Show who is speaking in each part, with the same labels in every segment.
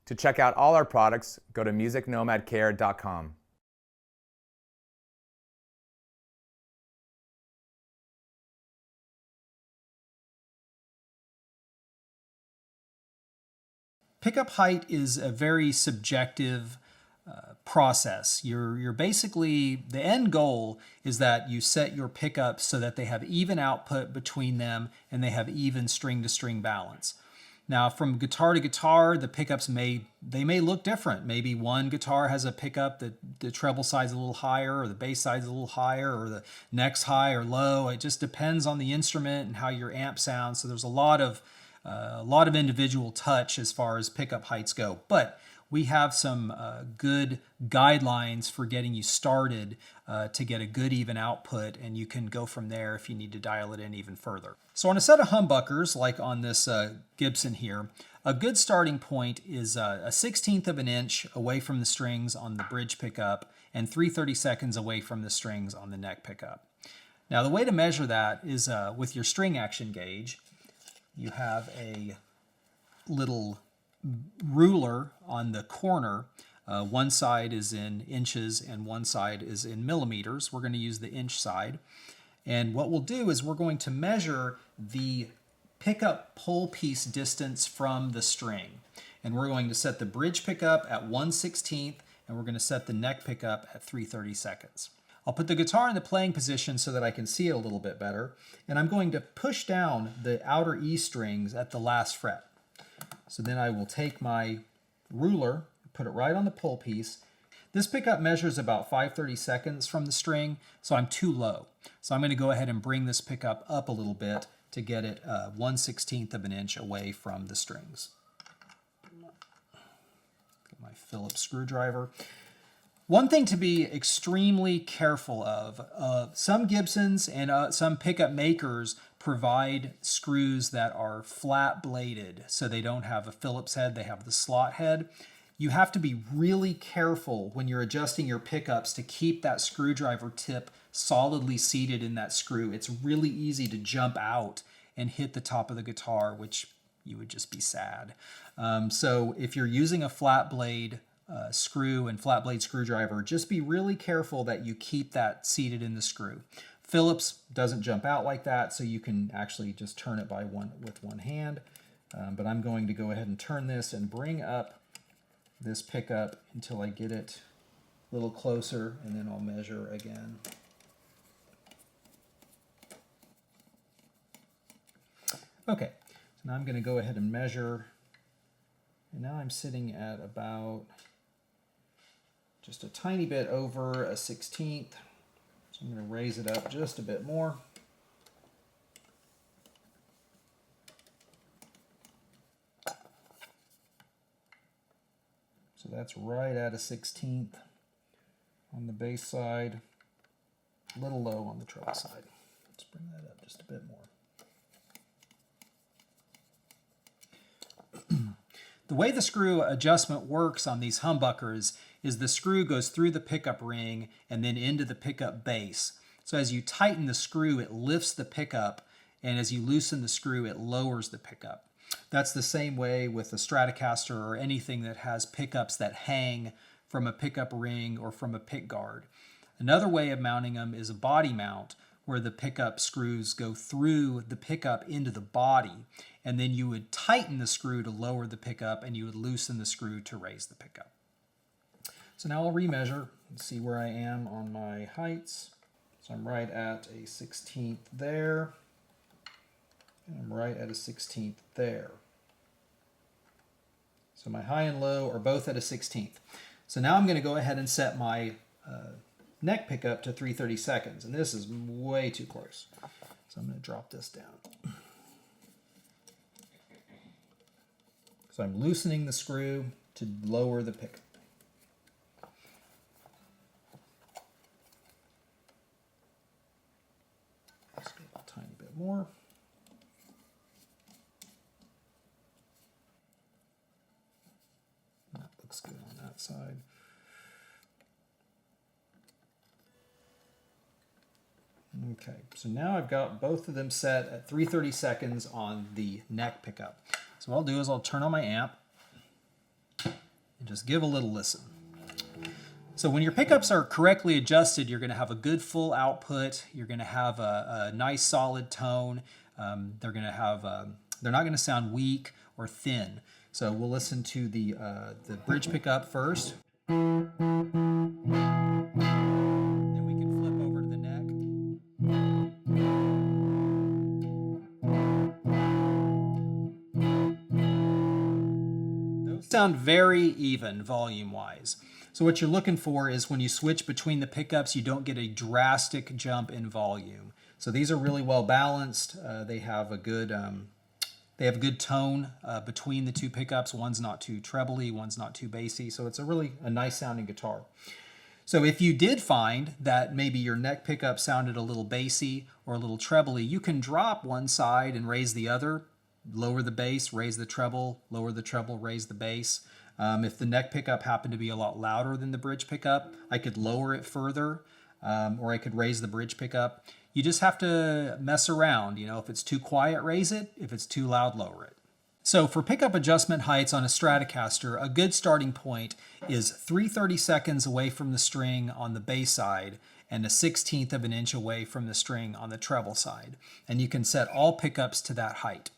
Speaker 1: To check out all our products, go to musicnomadcare.com.
Speaker 2: Pickup height is a very subjective process. You're basically, the end goal is that you set your pickups so that they have even output between them and they have even string to string balance. Now, from guitar to guitar, the pickups may look different. Maybe one guitar has a pickup that the treble side's a little higher, or the bass side's a little higher, or the neck's high or low. It just depends on the instrument and how your amp sounds. So there's a lot of individual touch as far as pickup heights go. But we have some good guidelines for getting you started to get a good even output, and you can go from there if you need to dial it in even further. So on a set of humbuckers, like on this Gibson here, a good starting point is a 1/16 of an inch away from the strings on the bridge pickup and 3/32 away from the strings on the neck pickup. Now the way to measure that is with your string action gauge. You have a little ruler on the corner. One side is in inches and one side is in millimeters. We're going to use the inch side. And what we'll do is we're going to measure the pickup pull piece distance from the string. And we're going to set the bridge pickup at 1/16 and we're going to set the neck pickup at 3/32. I'll put the guitar in the playing position so that I can see it a little bit better. And I'm going to push down the outer E strings at the last fret. So then I will take my ruler, put it right on the pull piece. This pickup measures about 5/32 from the string, so I'm too low. So I'm going to go ahead and bring this pickup up a little bit to get it 1/16 of an inch away from the strings. Get my Phillips screwdriver. One thing to be extremely careful of, some Gibsons and some pickup makers provide screws that are flat bladed, so they don't have a Phillips head, they have the slot head. You have to be really careful when you're adjusting your pickups to keep that screwdriver tip solidly seated in that screw. It's really easy to jump out and hit the top of the guitar, which you would just be sad. So if you're using a flat blade screw and flat blade screwdriver, just be really careful that you keep that seated in the screw. Phillips doesn't jump out like that, so you can actually just turn it with one hand. But I'm going to go ahead and turn this and bring up this pickup until I get it a little closer, and then I'll measure again. Okay, so now I'm going to go ahead and measure, and now I'm sitting at about just a tiny bit over a 1/16. So I'm going to raise it up just a bit more. So that's right at a 1/16 on the bass side, a little low on the treble side. Let's bring that up just a bit more. The way the screw adjustment works on these humbuckers is the screw goes through the pickup ring and then into the pickup base. So as you tighten the screw, it lifts the pickup, and as you loosen the screw, it lowers the pickup. That's the same way with a Stratocaster or anything that has pickups that hang from a pickup ring or from a pick guard. Another way of mounting them is a body mount, where the pickup screws go through the pickup into the body, and then you would tighten the screw to lower the pickup, and you would loosen the screw to raise the pickup. So now I'll remeasure and see where I am on my heights. So I'm right at a 1/16 there, and I'm right at a 1/16 there. So my high and low are both at a 1/16. So now I'm going to go ahead and set my neck pickup to 3/32, and this is way too close. So I'm going to drop this down. So I'm loosening the screw to lower the pickup. Just go a tiny bit more. That looks good on that side. Okay, so now I've got both of them set at 3/32 on the neck pickup. So what I'll do is I'll turn on my amp. Just give a little listen. So when your pickups are correctly adjusted, you're going to have a good full output. You're going to have a nice solid tone. They're not going to sound weak or thin. So we'll listen to the bridge pickup first. Then we can flip over to the neck. Those sound very even volume-wise. So what you're looking for is when you switch between the pickups, you don't get a drastic jump in volume. So these are really well balanced. They have a good tone between the two pickups. One's not too trebly, one's not too bassy. So it's a nice sounding guitar. So if you did find that maybe your neck pickup sounded a little bassy or a little trebly, you can drop one side and raise the other, lower the bass, raise the treble, lower the treble, raise the bass. If the neck pickup happened to be a lot louder than the bridge pickup, I could lower it further, or I could raise the bridge pickup. You just have to mess around. If it's too quiet, raise it. If it's too loud, lower it. So for pickup adjustment heights on a Stratocaster, a good starting point is 3/32 away from the string on the bass side and a 1/16 of an inch away from the string on the treble side. And you can set all pickups to that height.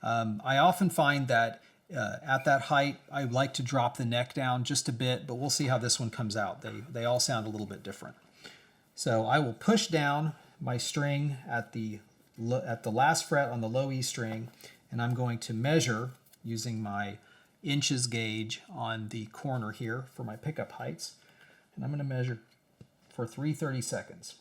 Speaker 2: I often find that at that height, I like to drop the neck down just a bit, but we'll see how this one comes out. They all sound a little bit different. So I will push down my string at the last fret on the low E string, and I'm going to measure using my inches gauge on the corner here for my pickup heights. And I'm going to measure for 3/32.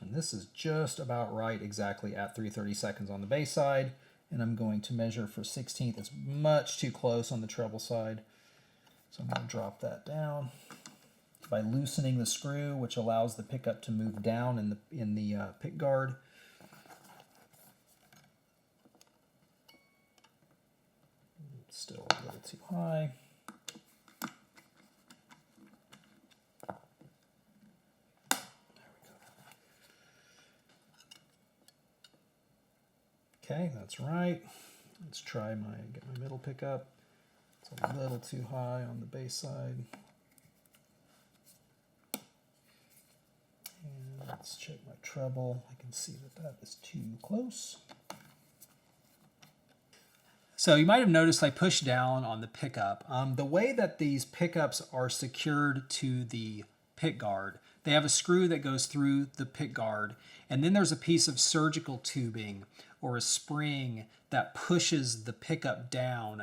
Speaker 2: And this is just about right exactly at 3/32 on the bass side. And I'm going to measure for 1/16. It's much too close on the treble side. So I'm going to drop that down by loosening the screw, which allows the pickup to move down in the pick guard. Still a little too high. Okay, that's right. Let's try get my middle pickup. It's a little too high on the bass side. And let's check my treble. I can see that is too close. So you might have noticed I pushed down on the pickup. The way that these pickups are secured to the pick guard, they have a screw that goes through the pick guard, and then there's a piece of surgical tubing or a spring that pushes the pickup down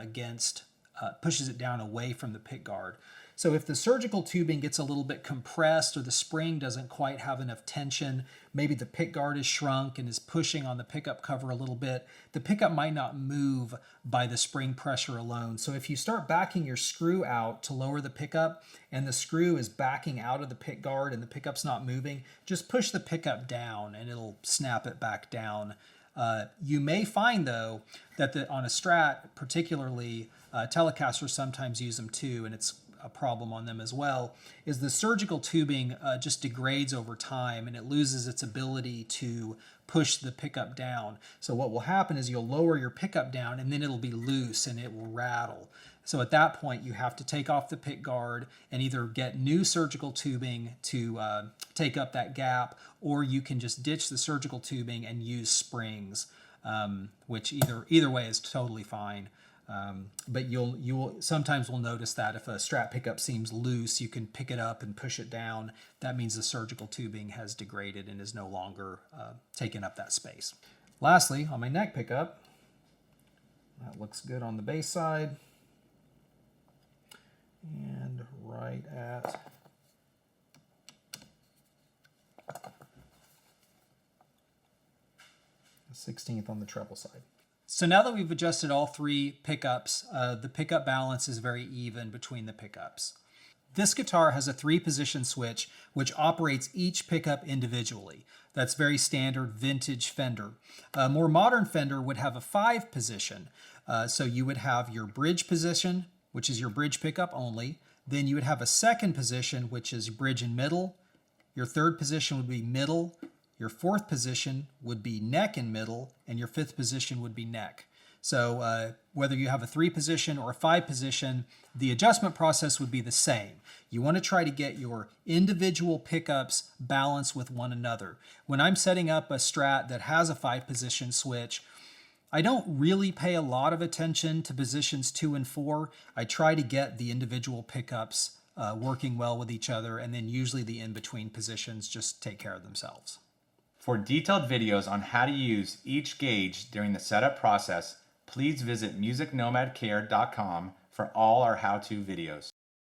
Speaker 2: pushes it down away from the pick guard. So if the surgical tubing gets a little bit compressed or the spring doesn't quite have enough tension, maybe the pick guard is shrunk and is pushing on the pickup cover a little bit, the pickup might not move by the spring pressure alone. So if you start backing your screw out to lower the pickup and the screw is backing out of the pick guard and the pickup's not moving, just push the pickup down and it'll snap it back down. You may find, though, that on a Strat, particularly Telecasters sometimes use them too, and it's a problem on them as well, is the surgical tubing just degrades over time and it loses its ability to push the pickup down. So what will happen is you'll lower your pickup down and then it'll be loose and it will rattle. So at that point you have to take off the pick guard and either get new surgical tubing to take up that gap, or you can just ditch the surgical tubing and use springs, which either way is totally fine. But you sometimes will notice that if a Strat pickup seems loose, you can pick it up and push it down. That means the surgical tubing has degraded and is no longer taking up that space. Lastly, on my neck pickup, that looks good on the bass side. And right at the 1/16 on the treble side. So now that we've adjusted all three pickups, the pickup balance is very even between the pickups. This guitar has a 3-position switch which operates each pickup individually. That's very standard vintage Fender. A more modern Fender would have a 5-position. So you would have your bridge position, which is your bridge pickup only. Then you would have a second position, which is bridge and middle. Your third position would be middle. Your fourth position would be neck and middle, and your fifth position would be neck. So whether you have a 3-position or a 5-position, the adjustment process would be the same. You want to try to get your individual pickups balanced with one another. When I'm setting up a Strat that has a 5-position switch, I don't really pay a lot of attention to positions 2 and 4. I try to get the individual pickups working well with each other, and then usually the in-between positions just take care of themselves.
Speaker 1: For detailed videos on how to use each gauge during the setup process, please visit MusicNomadCare.com for all our how-to videos.